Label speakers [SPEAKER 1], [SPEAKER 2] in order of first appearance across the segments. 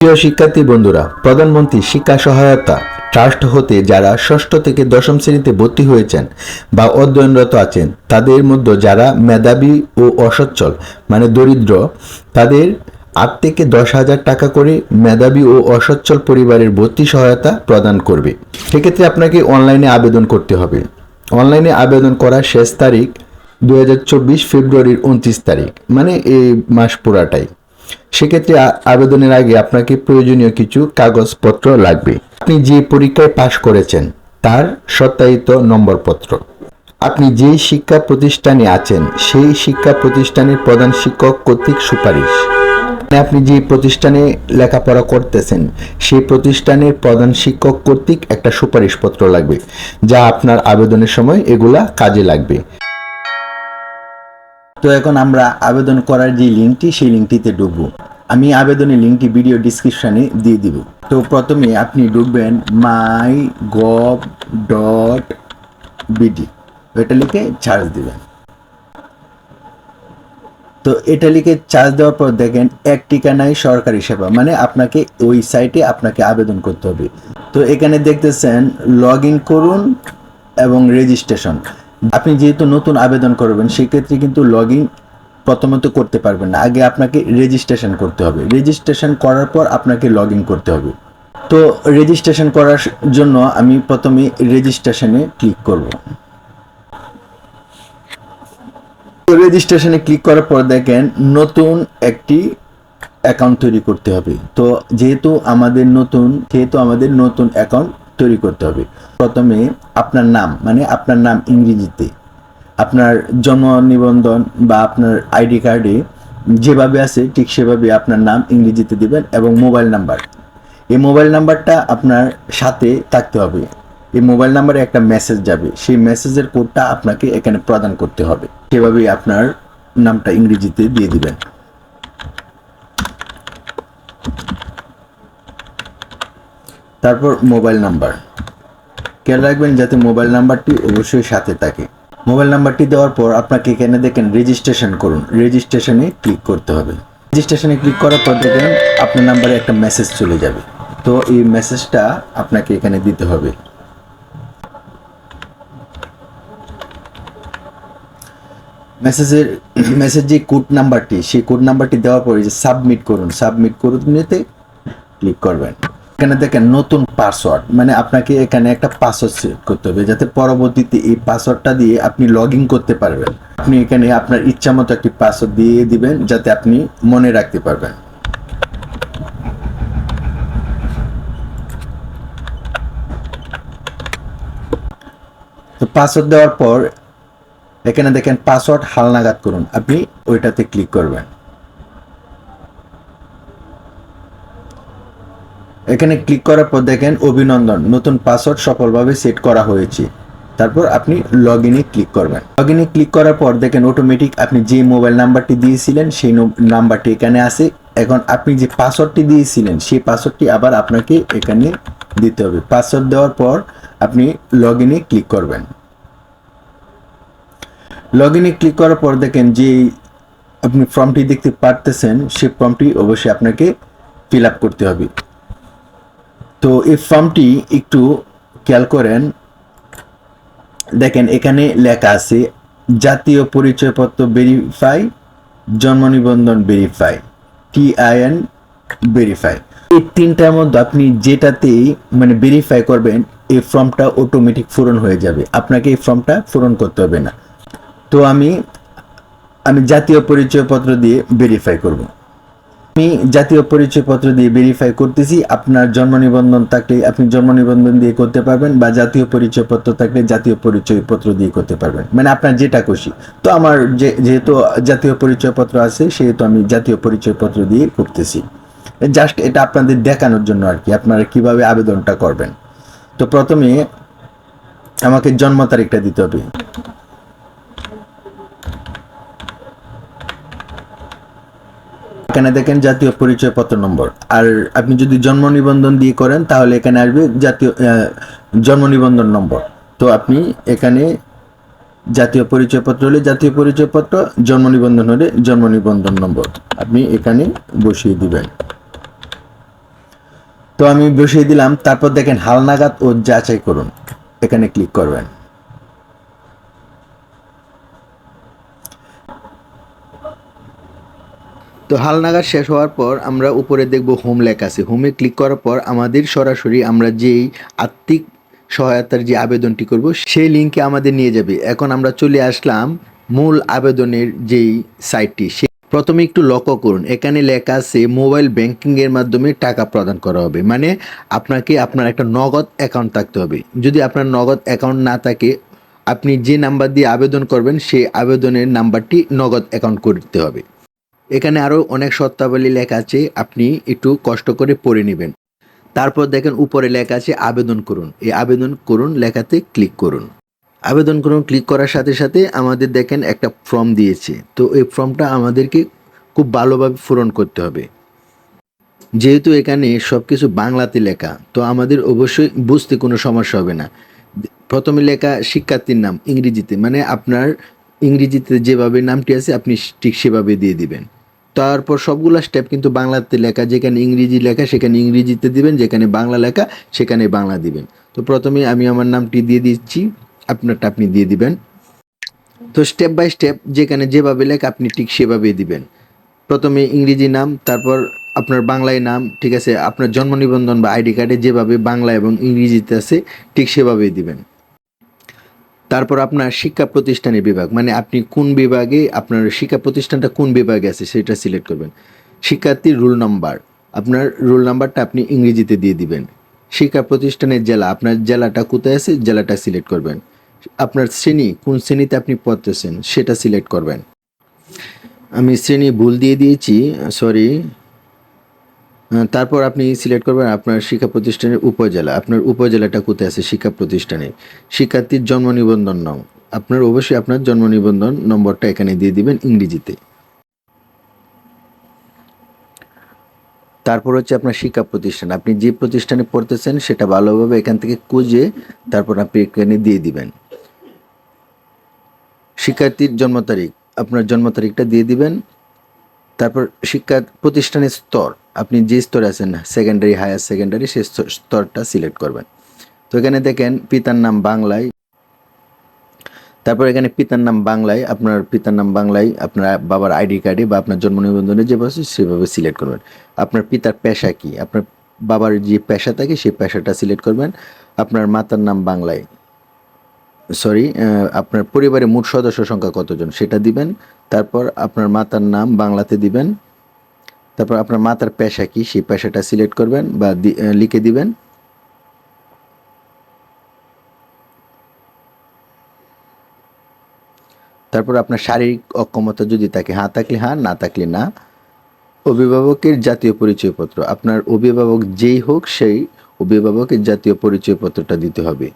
[SPEAKER 1] প্রিয় শিক্ষার্থী বন্ধুরা, প্রধানমন্ত্রী শিক্ষা সহায়তা ট্রাস্ট হতে যারা ষষ্ঠ থেকে দশম শ্রেণীতে ভর্তি হয়েছেন বা অধ্যয়নরত আছেন, তাদের মধ্যে যারা মেধাবী ও অসচ্ছল মানে দরিদ্র, তাদের 8 থেকে 10,000 টাকা করে মেধাবী ও অসচ্ছল পরিবারের ভর্তি সহায়তা প্রদান করবে। সেক্ষেত্রে আপনাকে অনলাইনে আবেদন করতে হবে। অনলাইনে আবেদন করার শেষ তারিখ 2024 ফেব্রুয়ারির 29 তারিখ, মানে এই মাস পুরাটাই। সেক্ষেত্রে আবেদনের আগে আপনাকে প্রয়োজনীয় কিছু কাগজপত্র লাগবে। আপনি যে পরীক্ষায় পাশ করেছেন তার সত্যায়িত নম্বরপত্র, আপনি যেই শিক্ষা প্রতিষ্ঠানে আছেন সেই শিক্ষা প্রতিষ্ঠানের প্রধান শিক্ষক কর্তৃক সুপারিশ, আপনি যে প্রতিষ্ঠানে লেখাপড়া করতেছেন সেই প্রতিষ্ঠানের প্রধান শিক্ষক কর্তৃক একটা সুপারিশপত্র লাগবে, যা আপনার আবেদনের সময় এগুলা কাজে লাগবে। তো এখন আমরা আবেদন করার যে লিঙ্কটি, সেই লিঙ্কটিতে ঢুকবো। আমি আবেদনের লিঙ্কটি ভিডিও ডিসক্রিপশানে দিয়ে দিব। তো প্রথমে আপনি ঢুকবেন mygov.bd, এটা লিখে সার্চ দিবেন। তো এটা লিখে সার্চ দেওয়ার পর দেখেন এক ঠিকানায় সরকারি সেবা, মানে আপনাকে ওই সাইটে আপনাকে আবেদন করতে হবে। তো এখানে দেখতেছেন লগ ইন করুন এবং রেজিস্ট্রেশন। আপনি যেহেতু নতুন আবেদন করবেন সেক্ষেত্রে কিন্তু লগ ইন প্রথমত করতে পারবেন না, আগে আপনাকে রেজিস্ট্রেশন করতে হবে। রেজিস্ট্রেশন করার পর আপনাকে লগ ইন করতে হবে। তো রেজিস্ট্রেশন করার জন্য আমি প্রথমে রেজিস্ট্রেশনে ক্লিক করব। তো রেজিস্ট্রেশনে ক্লিক করার পর দেখেন নতুন একটি অ্যাকাউন্ট তৈরি করতে হবে। তো যেহেতু আমাদের নতুন অ্যাকাউন্ট তৈরি করতে হবে, প্রথমে আপনার নাম, মানে আপনার নাম ইংরেজিতে, আপনার জন্ম নিবন্ধন বা আপনার আইডি কার্ডে যেভাবে আছে ঠিক সেভাবে আপনার নাম ইংরেজিতে দিবেন এবং মোবাইল নাম্বার, এই মোবাইল নাম্বারটা আপনার সাথে থাকতে হবে। এই মোবাইল নাম্বারে একটা মেসেজ যাবে, সেই মেসেজের কোডটা আপনাকে এখানে প্রদান করতে হবে। সেভাবেই আপনার নামটা ইংরেজিতে দিয়ে দিবেন। তারপর মোবাইল নাম্বার, খেয়াল রাখবেন যাতে মোবাইল নাম্বারটি অবশ্যই সাথে থাকে। মোবাইল নাম্বারটি দেওয়ার পর আপনাকে এখানে দেখেন রেজিস্ট্রেশন করুন, রেজিস্ট্রেশনে ক্লিক করতে হবে। রেজিস্ট্রেশনে ক্লিক করার পর দেখেন আপনার নাম্বারে একটা মেসেজ চলে যাবে। তো এই মেসেজটা আপনাকে এখানে দিতে হবে। মেসেজ যে কোড নাম্বারটি, সেই কোড নাম্বারটি দেওয়ার পরে যে সাবমিট করুন নিতে ক্লিক করবেন। এখানে দেখেন নতুন পাসওয়ার্ড, মানে আপনাকে এখানে একটা পাসওয়ার্ড সেট করতে হবে যাতে পরবর্তীতে এই পাসওয়ার্ডটা দিয়ে আপনি লগ ইন করতে পারবেন। আপনি এখানে আপনার ইচ্ছা মতো একটি পাসওয়ার্ড দিয়ে দিবেন যাতে আপনি মনে রাখতে পারবেন। তো পাসওয়ার্ড দেওয়ার পর এখানে দেখেন পাসওয়ার্ড হালনাগাদ করুন, আপনি ওইটাতে ক্লিক করবেন। এখানে ক্লিক করার পর দেখেন অভিনন্দন, নতুন পাসওয়ার্ড সফলভাবে সেট করা হয়েছে। তারপর আপনি লগ ইনে ক্লিক করবেন। লগ ইনে ক্লিক করার পর দেখেন অটোমেটিক আপনি যে মোবাইল নাম্বারটি দিয়েছিলেন সেই নাম্বারটি এখানে আছে। এখন আপনি যে পাসওয়ার্ডটি দিয়েছিলেন সেই পাসওয়ার্ডটি আবার আপনাকে এখানে দিতে হবে। পাসওয়ার্ড দেওয়ার পর আপনি লগ ইনে ক্লিক করবেন। লগ ইনে ক্লিক করার পর দেখেন যে আপনি ফর্মটি দেখতে পারতেছেন, সেই ফর্মটি অবশ্যই আপনাকে ফিল আপ করতে হবে। তো এই ফর্মটি একটু খেয়াল করেন, দেখেন এখানে লেখা আছে জাতীয় পরিচয়পত্র ভেরিফাই, জন্ম নিবন্ধন ভেরিফাই, TIN ভেরিফাই। এই তিনটার মধ্যে আপনি যেটাতেই মানে ভেরিফাই করবেন এই ফর্মটা অটোমেটিক পূরণ হয়ে যাবে, আপনাকে এই ফর্মটা পূরণ করতে হবে না। তো আমি জাতীয় পরিচয়পত্র দিয়ে ভেরিফাই করব। আমি জাতীয় পরিচয়পত্র দিয়ে ভেরিফাই করতেছি। আপনার জন্ম নিবন্ধন থাকলে আপনি জন্ম নিবন্ধন দিয়ে করতে পারবেন, বা জাতীয় পরিচয়পত্র থাকলে জাতীয় পরিচয়পত্র দিয়ে করতে পারবেন, মানে আপনার যেটা খুশি। তো আমার যেহেতু জাতীয় পরিচয়পত্র আছে সেহেতু আমি জাতীয় পরিচয়পত্র দিয়ে করতেছি। জাস্ট এটা আপনাদের দেখানোর জন্য আর কি, আপনারা কিভাবে আবেদনটা করবেন। তো প্রথমে আমাকে জন্ম তারিখটা দিতে হবে। এখানে দেখেন জাতীয় পরিচয়পত্র নম্বর, আর আপনি যদি জন্ম নিবন্ধন দিয়ে করেন তাহলে এখানে আসবে জাতীয় জন্ম নিবন্ধন নম্বর। তো আপনি এখানে জাতীয় পরিচয়পত্র হলে জাতীয় পরিচয়পত্র, জন্ম নিবন্ধন হলে জন্ম নিবন্ধন নম্বর আপনি এখানে বসিয়ে দিবেন। তো আমি বসিয়ে দিলাম। তারপর দেখেন হালনাগাদ ও যাচাই করুন, এখানে ক্লিক করবেন। তো হালনাগাদ শেষ হওয়ার পর আমরা উপরে দেখব হোম লেখা আছে। হোমে ক্লিক করার পর আমাদের সরাসরি আমরা যেই আর্থিক সহায়তার যে আবেদনটি করব সেই লিঙ্কে আমাদের নিয়ে যাবে। এখন আমরা চলে আসলাম মূল আবেদনের যেই সাইটটি, সে প্রথমে একটু লক্ষ্য করুন, এখানে লেখা আছে মোবাইল ব্যাংকিংয়ের মাধ্যমে টাকা প্রদান করা হবে। মানে আপনাকে আপনার একটা নগদ অ্যাকাউন্ট থাকতে হবে। যদি আপনার নগদ অ্যাকাউন্ট না থাকে, আপনি যে নাম্বার দিয়ে আবেদন করবেন সেই আবেদনের নাম্বারটি নগদ অ্যাকাউন্ট করতে হবে। এখানে আরও অনেক শর্তাবলী লেখা আছে, আপনি একটু কষ্ট করে পড়ে নেবেন। তারপর দেখেন উপরে লেখা আছে আবেদন করুন। এই আবেদন করুন লেখাতে ক্লিক করুন। আবেদন করুন ক্লিক করার সাথে সাথে আমাদের দেখেন একটা ফর্ম দিয়েছে। তো এই ফর্মটা আমাদেরকে খুব ভালোভাবে পূরণ করতে হবে। যেহেতু এখানে সব কিছু বাংলাতে লেখা, তো আমাদের অবশ্যই বুঝতে কোনো সমস্যা হবে না। প্রথমে লেখা শিক্ষার্থীর নাম ইংরেজিতে, মানে আপনার ইংরেজিতে যেভাবে নামটি আছে আপনি ঠিক সেভাবে দিয়ে দিবেন। তারপর সবগুলো স্টেপ কিন্তু বাংলাতে লেখা, যেখানে ইংরেজি লেখা সেখানে ইংরেজিতে দিবেন, যেখানে বাংলা লেখা সেখানে বাংলা দিবেন। তো প্রথমে আমি আমার নামটি দিয়ে দিচ্ছি, আপনারটা আপনি দিয়ে দিবেন। তো স্টেপ বাই স্টেপ যেখানে যেভাবে লেখা আপনি ঠিক সেভাবেই দিবেন। প্রথমে ইংরেজি নাম, তারপর আপনার বাংলায় নাম, ঠিক আছে, আপনার জন্ম নিবন্ধন বা আইডি কার্ডে যেভাবে বাংলা এবং ইংরেজিতে আছে ঠিক সেভাবেই দিবেন। তারপর আপনার শিক্ষা প্রতিষ্ঠানের বিভাগ, মানে আপনি কোন বিভাগে, আপনার শিক্ষা প্রতিষ্ঠানটা কোন বিভাগে আছে সেটা সিলেক্ট করবেন। শিক্ষার্থীর রোল নাম্বার, আপনার রোল নাম্বারটা আপনি ইংরেজিতে দিয়ে দিবেন। শিক্ষা প্রতিষ্ঠানের জেলা, আপনার জেলাটা কোথায় আছে জেলাটা সিলেক্ট করবেন। আপনার শ্রেণী, কোন শ্রেণীতে আপনি পড়তেছেন সেটা সিলেক্ট করবেন। আমি শ্রেণী ভুল দিয়ে দিয়েছি, সরি। তারপর আপনি সিলেক্ট করবেন আপনার শিক্ষা প্রতিষ্ঠানের উপজেলা, আপনার উপজেলাটা কোথায় আছে শিক্ষা প্রতিষ্ঠানে। শিক্ষার্থীর জন্ম নিবন্ধন নং, আপনার অবশ্যই আপনার জন্ম নিবন্ধন নম্বরটা এখানে দিয়ে দিবেন ইংরেজিতে। তারপর হচ্ছে আপনার শিক্ষা প্রতিষ্ঠান, আপনি যে প্রতিষ্ঠানে পড়তেছেন সেটা ভালোভাবে এখান থেকে খুঁজে তারপর আপনি এখানে দিয়ে দিবেন। শিক্ষার্থীর জন্ম তারিখ, আপনার জন্ম তারিখটা দিয়ে দিবেন। তারপর শিক্ষা প্রতিষ্ঠানের স্তর, আপনি যে স্তরে আছেন সেকেন্ডারি, হায়ার সেকেন্ডারি, সেই স্তরটা সিলেক্ট করবেন। তো এখানে দেখেন পিতার নাম বাংলায়, তারপর এখানে পিতার নাম বাংলায়, আপনার পিতার নাম বাংলায়, আপনার বাবার আইডি কার্ডে বা আপনার জন্ম নিবন্ধনে যেভাবে সেভাবে সিলেক্ট করবেন। আপনার পিতার পেশা কি, আপনার বাবার যে পেশা থাকে সেই পেশাটা সিলেক্ট করবেন। আপনার মাতার নাম বাংলায়, সরি, আপনার পরিবারে মোট সদস্য সংখ্যা কতজন সেটা দিবেন। তারপর আপনার মাতার নাম বাংলাতে দিবেন। তারপর আপনার মাতার পেশা কি সেই পেশাটা সিলেক্ট করবেন বা লিখে দিবেন। তারপর আপনার শারীরিক অক্ষমতা যদি থাকে, হ্যাঁ থাকলে হ্যাঁ, না থাকলে না। অভিভাবকের জাতীয় পরিচয়পত্র, আপনার অভিভাবক যেই হোক সেই অভিভাবকের জাতীয় পরিচয়পত্রটা দিতে হবে।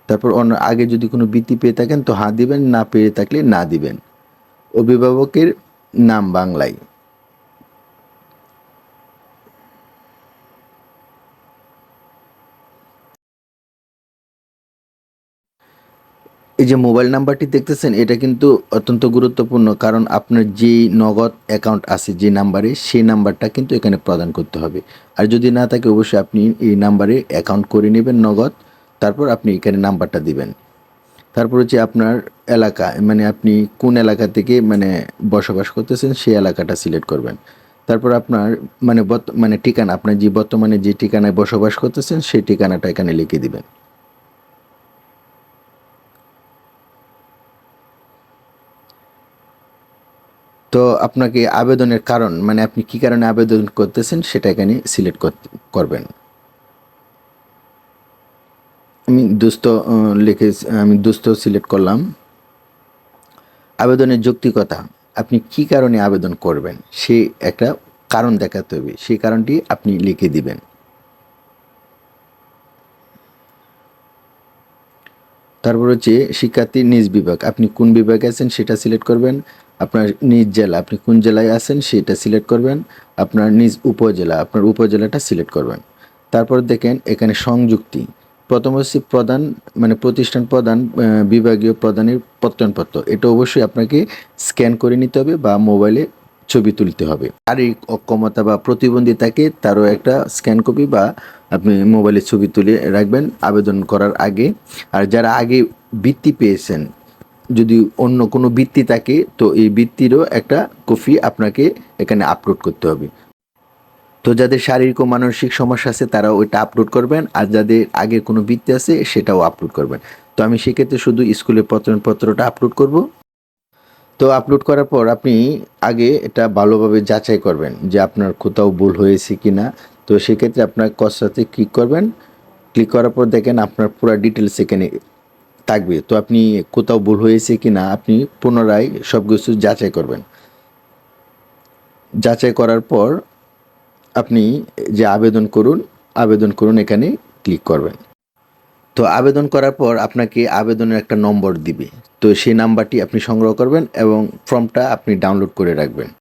[SPEAKER 1] তারপর অন্য আগে যদি কোনো বৃত্তি পেয়ে থাকেন তো হ্যাঁ দিবেন, না পেয়ে থাকলে না দিবেন। অভিভাবকের নাম বাংলায়। এই যে মোবাইল নাম্বারটি দেখতেছেন এটা কিন্তু অত্যন্ত গুরুত্বপূর্ণ, কারণ আপনার যেই নগদ অ্যাকাউন্ট আছে যে নাম্বারে সেই নাম্বারটা কিন্তু এখানে প্রদান করতে হবে। আর যদি না থাকে অবশ্যই আপনি এই নাম্বারে অ্যাকাউন্ট করে নেবেন নগদ, তারপর আপনি এখানে নাম্বারটা দিবেন। তারপর হচ্ছে আপনার এলাকা, মানে আপনি কোন এলাকা থেকে মানে বসবাস করতেছেন সেই এলাকাটা সিলেক্ট করবেন। তারপর আপনার মানে ঠিকানা, আপনার যে বর্তমানে যে ঠিকানায় বসবাস করতেছেন সেই ঠিকানাটা এখানে লিখে দিবেন। তো আপনাকে আবেদনের কারণ, মানে আপনি কি কারণে আবেদন করতেছেন সেটা এখানে সিলেক্ট করবেন। আমি দুস্থ লিখে, আমি দুস্থ সিলেক্ট করলাম। আবেদনের যৌক্তিকতা, আপনি কি কারণে আবেদন করবেন সে একটা কারণ দেখাতে হবে, সেই কারণটি আপনি লিখে দিবেন। তারপর হচ্ছে শিক্ষার্থীর নিজ বিভাগ, আপনি কোন বিভাগে আছেন সেটা সিলেক্ট করবেন। আপনার নিজ জেলা, আপনি কোন জেলায় আছেন সেটা সিলেক্ট করবেন। আপনার নিজ উপজেলা, আপনার উপজেলাটা সিলেক্ট করবেন। তারপর দেখেন এখানে সংযুক্তি, প্রথম হচ্ছে প্রধান, মানে প্রতিষ্ঠান প্রধান, বিভাগীয় প্রধানের প্রত্যয়নপত্র, এটা অবশ্যই আপনাকে স্ক্যান করে নিতে হবে বা মোবাইলে ছবি তুলতে হবে। শারীরিক অক্ষমতা বা প্রতিবন্ধী থাকে তারও একটা স্ক্যান কপি বা আপনি মোবাইলে ছবি তুলে রাখবেন আবেদন করার আগে। আর যারা আগে বৃত্তি পেয়েছেন, যদি অন্য কোনো বৃত্তি থাকে তো এই বৃত্তিরও একটা কপি আপনাকে এখানে আপলোড করতে হবে। তো যাদের শারীরিক ও মানসিক সমস্যা আছে তারা ওইটা আপলোড করবেন, আর যাদের আগের কোনো বৃত্তি আছে সেটাও আপলোড করবেন। তো আমি সেক্ষেত্রে শুধু স্কুলের প্রত্যয়নপত্রটা আপলোড করব। তো আপলোড করার পর আপনি আগে এটা ভালোভাবে যাচাই করবেন যে আপনার কোথাও ভুল হয়েছে কি না। তো সেক্ষেত্রে আপনার কসরাতে ক্লিক করবেন। ক্লিক করার পর দেখেন আপনার পুরো ডিটেলস এখানে থাকবে। তো আপনি কোথাও ভুল হয়েছে কি না আপনি পুনরায় সব কিছু যাচাই করবেন। যাচাই করার পর আপনি যে আবেদন করুন এখানে ক্লিক করবেন। তো আবেদন করার পর আপনাকে আবেদনের একটা নম্বর দিবে। তো সেই নাম্বারটি আপনি সংগ্রহ করবেন এবং ফর্মটা আপনি ডাউনলোড করে রাখবেন।